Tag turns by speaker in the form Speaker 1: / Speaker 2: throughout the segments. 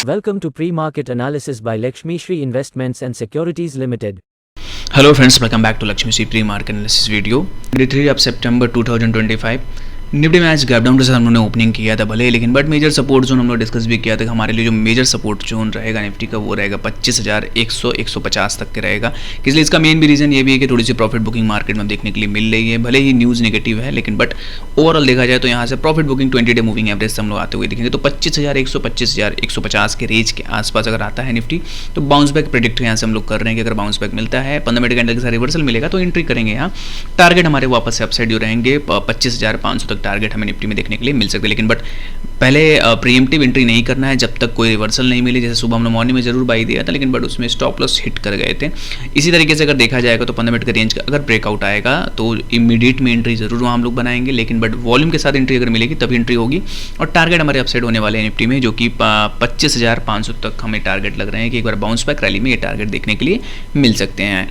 Speaker 1: Welcome to Pre-Market Analysis by Lakshmi Shri Investments and Securities Limited.
Speaker 2: Hello friends, welcome back to Lakshmi Shri Pre-Market Analysis video. 23 of September 2025 Nifty में आज gap down के साथ हम लोगों ने opening किया था भले, लेकिन बट मेजर सपोर्ट जोन हम लोग डिस्कस भी किया था। हमारे लिए जो मेजर सपोर्ट जोन रहेगा निफ्टी का वो रहेगा 25,100-150 तक के रहेगा। इसलिए इसका मेन भी रीज़न ये भी है कि थोड़ी सी प्रॉफिट बुकिंग मार्केट में देखने के लिए मिल रही है। भले ही न्यूज़ नेगेटिव है, लेकिन बट ओवरऑल देखा जाए तो यहाँ से profit booking 20 day moving average से हम लोग आते हुए देखेंगे तो 25,100 25,150 के रेंज के आसपास अगर आता है निफ्टी तो बाउंस बैक प्रेडिक्ट यहाँ से हम लोग कर रहे हैं कि अगर बाउंस बैक मिलता है 15 मिनट कैंडल के साथ रिवर्सल मिलेगा तो एंट्री करेंगे। यहाँ टारगेट हमारे वापस से अपसाइड जो रहेंगे 25,500 तक टारगेट हमें निफ्टी में देखने के लिए मिल सकते हैं। लेकिन बट पहले प्रीएम्प्टिव एंट्री नहीं करना है जब तक कोई रिवर्सल नहीं मिले। जैसे सुबह हम लोग मॉर्निंग में जरूर बाई दिया था, लेकिन बट उसमें स्टॉप लॉस हिट कर गए थे। इसी तरीके से अगर देखा जाएगा तो 15 मिनट के रेंज का अगर ब्रेकआउट आएगा तो इमीडिएट में एंट्री जरूर वहाँ हम लोग बनाएंगे, लेकिन बट वॉल्यूम के साथ एंट्री अगर मिलेगी तभी एंट्री होगी। और टारगेट हमारे अपसाइड होने वाले हैं निफ्टी में जो कि 25,500 तक हमें टारगेट लग रहे हैं कि एक बार बाउंस बैक रैली में ये टारगेट देखने के लिए मिल सकते हैं।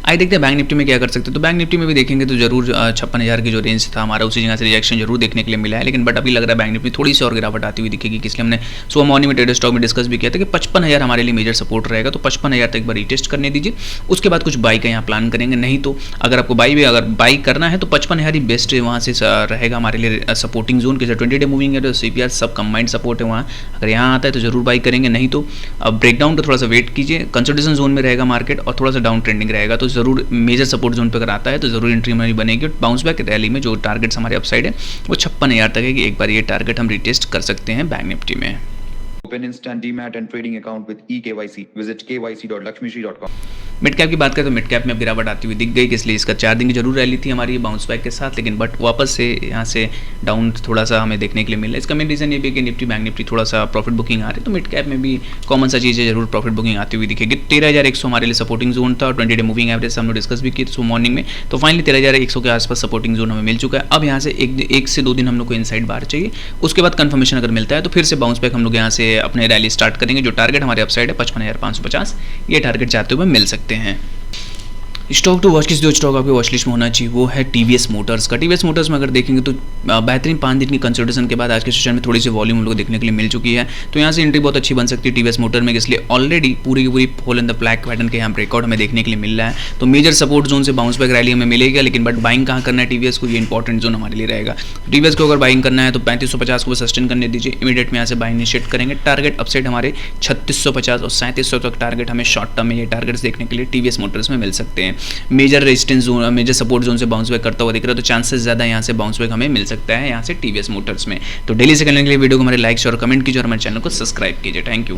Speaker 2: आइए देखते हैं बैंक निफ्टी में क्या कर सकते हैं। तो बैंक निफ्टी में भी देखेंगे तो जरूर 56,000 की जो रेंज था हमारा उसी जगह से रिजेक्शन जरूर देखने के लिए मिला है। लेकिन बट अभी लग रहा है बैंक निफ्टी में थोड़ी सी और गिरावट आती हुई दिखेगी, इसलिए हमने सुबह मॉर्निंग में ट्रेडर स्टॉक में डिस्कस भी किया था कि 55,000 हमारे लिए मेजर सपोर्ट रहेगा। तो 55,000 तक एक बार रीटेस्ट करने दीजिए, उसके बाद कुछ बाई का यहाँ प्लान करेंगे। नहीं तो अगर आपको बाई करना है तो 55,000 ही बेस्ट वहाँ से रहेगा हमारे लिए सपोर्टिंग जोन के 20 डे मूविंग है तो CPR सब कंबाइंड सपोर्ट है वहाँ। अगर यहाँ आता है तो जरूर बाई करेंगे, नहीं तो ब्रेकडाउन का थोड़ा सा वेट कीजिए। कंसोलिडेशन जोन में रहेगा मार्केट और थोड़ा सा डाउन ट्रेंडिंग रहेगा तो जरूर मेजर सपोर्ट जोन पे अगर आता है तो जरूर एंट्री हमारी बनेगी। और बाउंस बैक रैली में जो टारगेट्स हमारे अपसाइड है वो 56,000 तक है कि एक बार ये टारगेट हम रिटेस्ट कर सकते हैं बैंक निफ्टी में।
Speaker 3: Open instant demat and trading account with eKYC. Visit kyc.lakshmishri.com.
Speaker 2: Mid cap की बात करें तो मिड कैप में गिरावट आती हुई दिख गई, इसलिए इसका 4 दिन की जरूर रैली थी हमारी बाउंस बैक के साथ, लेकिन बट वापस से यहाँ से डाउन थोड़ा सा हमें देखने के लिए मिला है। इसका मेन रीजन ये भी है कि निफ्टी बैंक निफ्टी थोड़ा सा प्रॉफिट बुकिंग आ रही है, तो मिड कैप में भी कॉमन सा चीज़ें जरूर प्रॉफिट बुकिंग आती हुई दिखेगी। 13,100 हमारे लिए सपोर्टिंग जोन था और 20 डे मूविंग एवरेज हम लोग डिस्कस भी किए तो मॉर्निंग में, तो फाइनली 13,100 के आसपास सपोर्टिंग जोन हमें मिल चुका है। अब यहाँ से एक से 2 दिन हम लोग को इनसाइड बाहर चाहिए, उसके बाद कंफर्मेशन अगर मिलता है तो फिर से बाउंस बैक हम लोग यहाँ से अपने रैली स्टार्ट करेंगे। जो टारगेट हमारे अपसाइड है 55,550 ये टारगेट जाते हुए मिल सकते हैं। स्टॉक टू वॉच लिस्ट जो स्टॉक आपके वॉच लिस्ट में होना चाहिए वो है TVS मोटर्स का। TVS मोटर्स में अगर देखेंगे तो बेहतरीन 5 दिन की कंसल्टेशन के बाद आज के सेशन में थोड़ी सी वॉल्यूम हम लोग देखने के लिए मिल चुकी है, तो यहाँ से एंट्री बहुत अच्छी बन सकती है TVS मोटर में। इसलिए ऑलरेडी पूरी की पूरी fall in the black pattern के यहाँ ब्रेकआउट हमें देखने के लिए मिल रहा है, तो मेजर सपोर्ट जोन से बाउंस बैक रैली हमें मिलेगा। लेकिन बट बाइंग कहाँ करना है TVS को, ये इंपॉर्टेंट जोन हमारे लिए रहेगा। TVS को अगर बाइंग करना है तो 3550 को सस्टेन करने दीजिए, इमीडिएट में यहाँ से बाइंग इनिशिएट करेंगे। टारगेट अपसाइड हमारे 3650 और 3700 तक टारगेट हमें शॉर्ट टर्म में ये टारगेट्स देखने के लिए TVS मोटर्स में मिल सकते हैं। Major resistance zone major support zone से बाउंस बैक करता हुआ दिख रहा है, तो चांसेस ज़्यादा यहाँ से बाउंस बैक हमें मिल सकता है यहाँ से TVS मोटर्स में। तो डेली से करने के लिए वीडियो को हमारे लाइक शेयर और कमेंट कीजिए और हमारे चैनल को सब्सक्राइब कीजिए। Thank you.